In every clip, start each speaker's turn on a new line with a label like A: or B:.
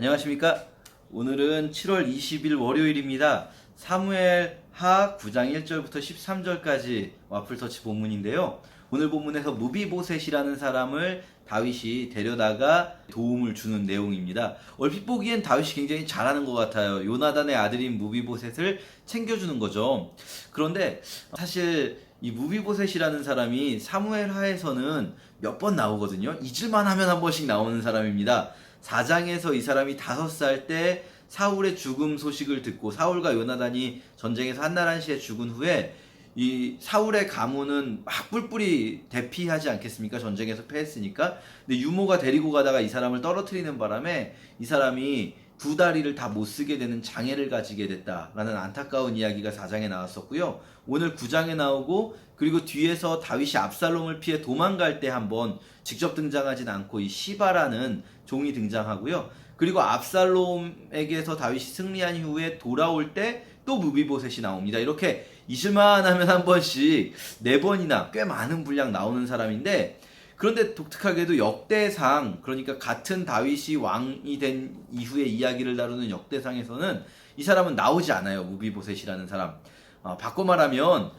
A: 안녕하십니까? 오늘은 7월 20일 월요일입니다. 사무엘 하 9장 1절부터 13절까지 와플터치 본문인데요. 오늘 본문에서 무비보셋이라는 사람을 다윗이 데려다가 도움을 주는 내용입니다. 얼핏 보기엔 다윗이 굉장히 잘하는 것 같아요. 요나단의 아들인 무비보셋을 챙겨주는 거죠. 그런데 사실 이 무비보셋이라는 사람이 사무엘 하에서는 몇 번 나오거든요. 잊을만 하면 한 번씩 나오는 사람입니다. 4장에서 이 사람이 5살 때 사울의 죽음 소식을 듣고 사울과 요나단이 전쟁에서 한나란시에 죽은 후에 이 사울의 가문은 막 뿔뿔이 대피하지 않겠습니까? 전쟁에서 패했으니까. 근데 유모가 데리고 가다가 이 사람을 떨어뜨리는 바람에 이 사람이 두 다리를 다 못 쓰게 되는 장애를 가지게 됐다라는 안타까운 이야기가 4장에 나왔었고요. 오늘 9장에 나오고, 그리고 뒤에서 다윗이 압살롬을 피해 도망갈 때 한번 직접 등장하진 않고 이 시바라는 종이 등장하고요. 그리고 압살롬에게서 다윗이 승리한 이후에 돌아올 때 또 무비보셋이 나옵니다. 이렇게 잊을만 하면 한 번씩 4번이나 꽤 많은 분량 나오는 사람인데, 그런데 독특하게도 역대상, 그러니까 같은 다윗이 왕이 된 이후의 이야기를 다루는 역대상에서는 이 사람은 나오지 않아요. 무비보셋이라는 사람. 바꿔 말하면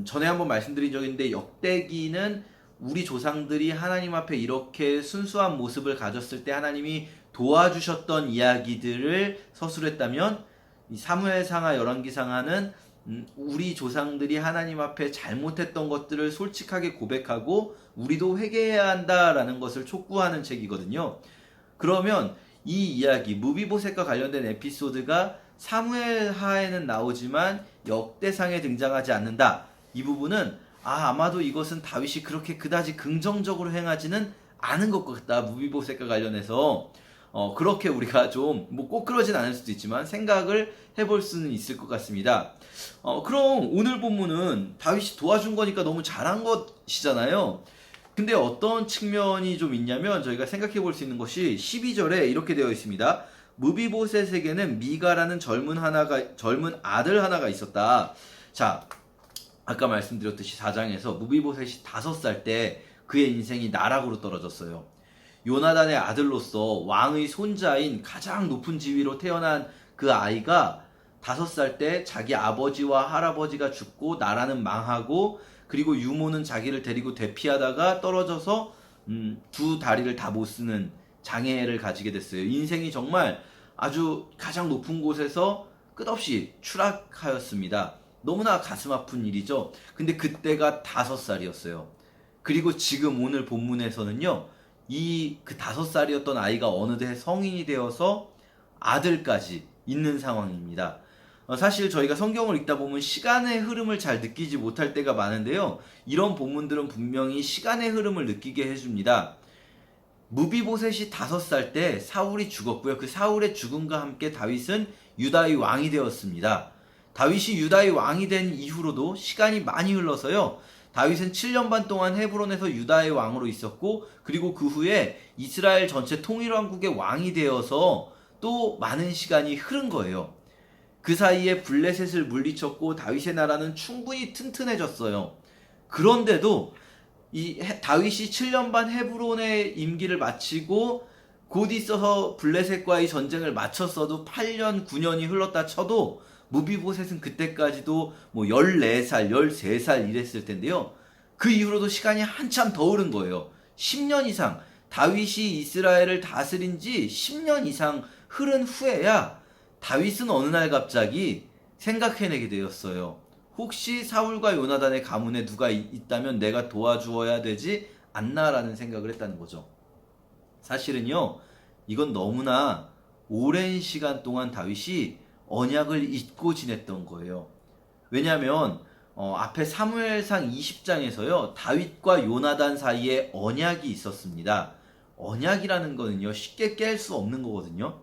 A: 전에 한번 말씀드린 적이 있는데, 역대기는 우리 조상들이 하나님 앞에 이렇게 순수한 모습을 가졌을 때 하나님이 도와주셨던 이야기들을 서술했다면, 이 사무엘상하 열왕기상하는 우리 조상들이 하나님 앞에 잘못했던 것들을 솔직하게 고백하고 우리도 회개해야 한다라는 것을 촉구하는 책이거든요. 그러면 이 이야기, 무비보셋과 관련된 에피소드가 사무엘하에는 나오지만 역대상에 등장하지 않는다. 이 부분은 아마도 이것은 다윗이 그렇게 그다지 긍정적으로 행하지는 않은 것 같다. 무비보셋과 관련해서 그렇게 우리가 좀 뭐 꼭 그러진 않을 수도 있지만 생각을 해볼 수는 있을 것 같습니다. 그럼 오늘 본문은 다윗이 도와준 거니까 너무 잘한 것이잖아요. 근데 어떤 측면이 좀 있냐면, 저희가 생각해 볼 수 있는 것이 12절에 이렇게 되어 있습니다. 무비보셋에게는 미가라는 젊은 아들 하나가 있었다. 자, 아까 말씀드렸듯이 4장에서 무비보셋이 5살 때 그의 인생이 나락으로 떨어졌어요. 요나단의 아들로서 왕의 손자인 가장 높은 지위로 태어난 그 아이가 5살 때 자기 아버지와 할아버지가 죽고 나라는 망하고, 그리고 유모는 자기를 데리고 대피하다가 떨어져서 두 다리를 다 못 쓰는 장애를 가지게 됐어요. 인생이 정말 아주 가장 높은 곳에서 끝없이 추락하였습니다. 너무나 가슴 아픈 일이죠. 근데 그때가 5살이었어요. 그리고 지금 오늘 본문에서는요, 그 5살이었던 아이가 어느새 성인이 되어서 아들까지 있는 상황입니다. 사실 저희가 성경을 읽다 보면 시간의 흐름을 잘 느끼지 못할 때가 많은데요. 이런 본문들은 분명히 시간의 흐름을 느끼게 해줍니다. 무비보셋이 5살 때 사울이 죽었고요. 그 사울의 죽음과 함께 다윗은 유다의 왕이 되었습니다. 다윗이 유다의 왕이 된 이후로도 시간이 많이 흘러서요, 다윗은 7년 반 동안 헤브론에서 유다의 왕으로 있었고, 그리고 그 후에 이스라엘 전체 통일왕국의 왕이 되어서 또 많은 시간이 흐른 거예요. 그 사이에 블레셋을 물리쳤고 다윗의 나라는 충분히 튼튼해졌어요. 그런데도 다윗이 7년 반 헤브론의 임기를 마치고 곧 있어서 블레셋과의 전쟁을 마쳤어도 8년, 9년이 흘렀다 쳐도 무비보셋은 그때까지도 뭐 14살, 13살 이랬을 텐데요. 그 이후로도 시간이 한참 더 흐른 거예요. 10년 이상, 다윗이 이스라엘을 다스린 지 10년 이상 흐른 후에야 다윗은 어느 날 갑자기 생각해내게 되었어요. 혹시 사울과 요나단의 가문에 누가 있다면 내가 도와주어야 되지 않나라는 생각을 했다는 거죠. 사실은요, 이건 너무나 오랜 시간 동안 다윗이 언약을 잊고 지냈던 거예요. 왜냐하면 앞에 사무엘상 20장에서요, 다윗과 요나단 사이에 언약이 있었습니다. 언약이라는 거는요, 쉽게 깰 수 없는 거거든요.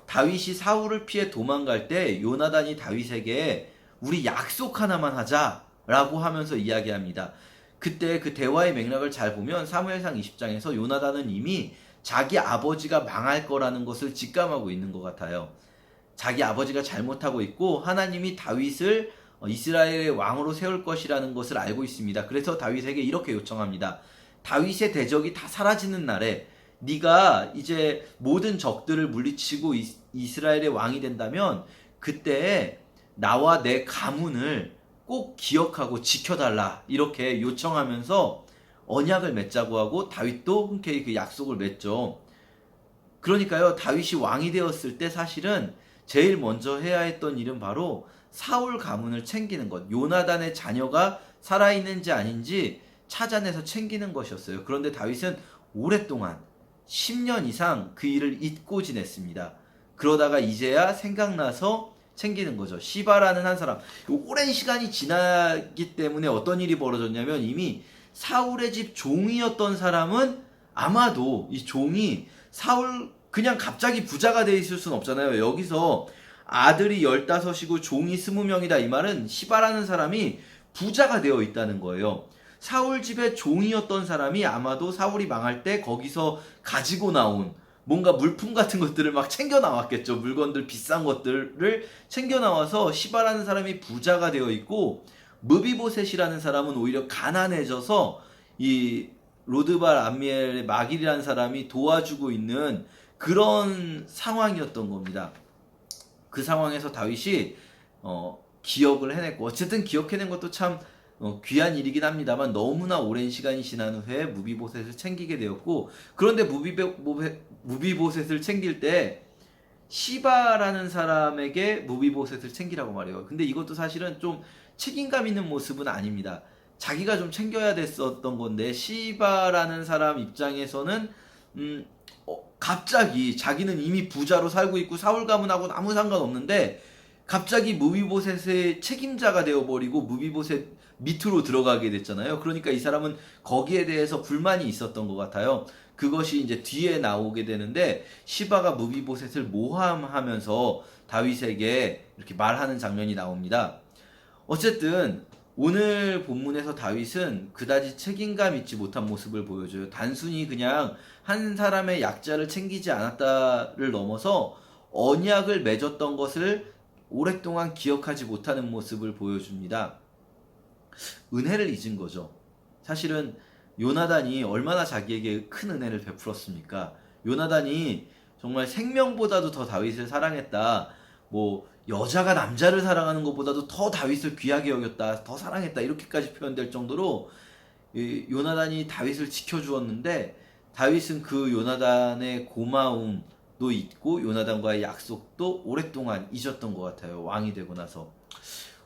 A: 다윗이 사울을 피해 도망갈 때 요나단이 다윗에게 우리 약속 하나만 하자라고 하면서 이야기합니다. 그때 그 대화의 맥락을 잘 보면 사무엘상 20장에서 요나단은 이미 자기 아버지가 망할 거라는 것을 직감하고 있는 것 같아요. 자기 아버지가 잘못하고 있고 하나님이 다윗을 이스라엘의 왕으로 세울 것이라는 것을 알고 있습니다. 그래서 다윗에게 이렇게 요청합니다. 다윗의 대적이 다 사라지는 날에 네가 이제 모든 적들을 물리치고 이스라엘의 왕이 된다면 그때 나와 내 가문을 꼭 기억하고 지켜달라 이렇게 요청하면서 언약을 맺자고 하고 다윗도 흔쾌히 그 약속을 맺죠. 그러니까요, 다윗이 왕이 되었을 때 사실은 제일 먼저 해야 했던 일은 바로 사울 가문을 챙기는 것, 요나단의 자녀가 살아있는지 아닌지 찾아내서 챙기는 것이었어요. 그런데 다윗은 오랫동안 10년 이상 그 일을 잊고 지냈습니다. 그러다가 이제야 생각나서 챙기는 거죠. 시바라는 한 사람. 오랜 시간이 지나기 때문에 어떤 일이 벌어졌냐면 이미 사울의 집 종이었던 사람은 아마도 이 종이 사울 그냥 갑자기 부자가 돼 있을 순 없잖아요. 여기서 아들이 15이고 종이 20명이다 이 말은 시바라는 사람이 부자가 되어 있다는 거예요. 사울 집의 종이었던 사람이 아마도 사울이 망할 때 거기서 가지고 나온 뭔가 물품 같은 것들을 막 챙겨 나왔겠죠. 물건들 비싼 것들을 챙겨 나와서 시바라는 사람이 부자가 되어 있고 무비보셋이라는 사람은 오히려 가난해져서 이 로드발 암미엘의 마길이라는 사람이 도와주고 있는 그런 상황이었던 겁니다. 그 상황에서 다윗이 기억을 해냈고 어쨌든 기억해낸 것도 참 귀한 일이긴 합니다만 너무나 오랜 시간이 지난 후에 무비보셋을 챙기게 되었고 그런데 무비보셋을 챙길 때 시바라는 사람에게 무비보셋을 챙기라고 말해요. 근데 이것도 사실은 좀 책임감 있는 모습은 아닙니다. 자기가 좀 챙겨야 됐었던 건데 시바라는 사람 입장에서는 갑자기 자기는 이미 부자로 살고 있고 사울 가문하고는 아무 상관없는데 갑자기 무비보셋의 책임자가 되어버리고 무비보셋 밑으로 들어가게 됐잖아요. 그러니까 이 사람은 거기에 대해서 불만이 있었던 것 같아요. 그것이 이제 뒤에 나오게 되는데 시바가 무비보셋을 모함하면서 다윗에게 이렇게 말하는 장면이 나옵니다. 어쨌든 오늘 본문에서 다윗은 그다지 책임감 있지 못한 모습을 보여줘요. 단순히 그냥 한 사람의 약자를 챙기지 않았다를 넘어서 언약을 맺었던 것을 오랫동안 기억하지 못하는 모습을 보여줍니다. 은혜를 잊은 거죠. 사실은 요나단이 얼마나 자기에게 큰 은혜를 베풀었습니까? 요나단이 정말 생명보다도 더 다윗을 사랑했다. 뭐 여자가 남자를 사랑하는 것보다도 더 다윗을 귀하게 여겼다. 더 사랑했다. 이렇게까지 표현될 정도로 요나단이 다윗을 지켜주었는데 다윗은 그 요나단의 고마움도 있고 요나단과의 약속도 오랫동안 잊었던 것 같아요. 왕이 되고 나서.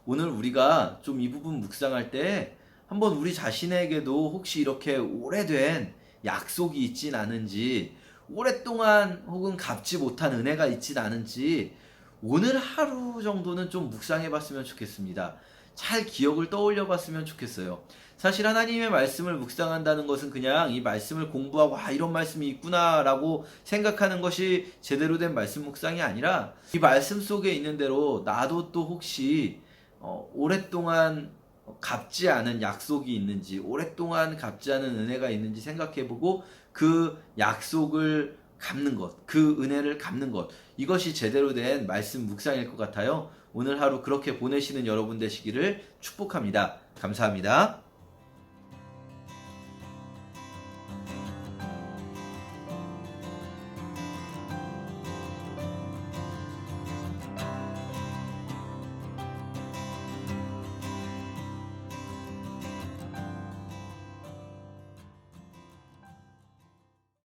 A: 오늘 우리가 좀 이 부분 묵상할 때 한번 우리 자신에게도 혹시 이렇게 오래된 약속이 있진 않은지 오랫동안 혹은 갚지 못한 은혜가 있진 않은지 오늘 하루 정도는 좀 묵상해 봤으면 좋겠습니다. 잘 기억을 떠올려 봤으면 좋겠어요. 사실 하나님의 말씀을 묵상한다는 것은 그냥 이 말씀을 공부하고 이런 말씀이 있구나 라고 생각하는 것이 제대로 된 말씀 묵상이 아니라 이 말씀 속에 있는 대로 나도 또 혹시 오랫동안 갚지 않은 약속이 있는지 오랫동안 갚지 않은 은혜가 있는지 생각해보고 그 약속을 갚는 것, 그 은혜를 갚는 것, 이것이 제대로 된 말씀 묵상일 것 같아요. 오늘 하루 그렇게 보내시는 여러분 되시기를 축복합니다. 감사합니다.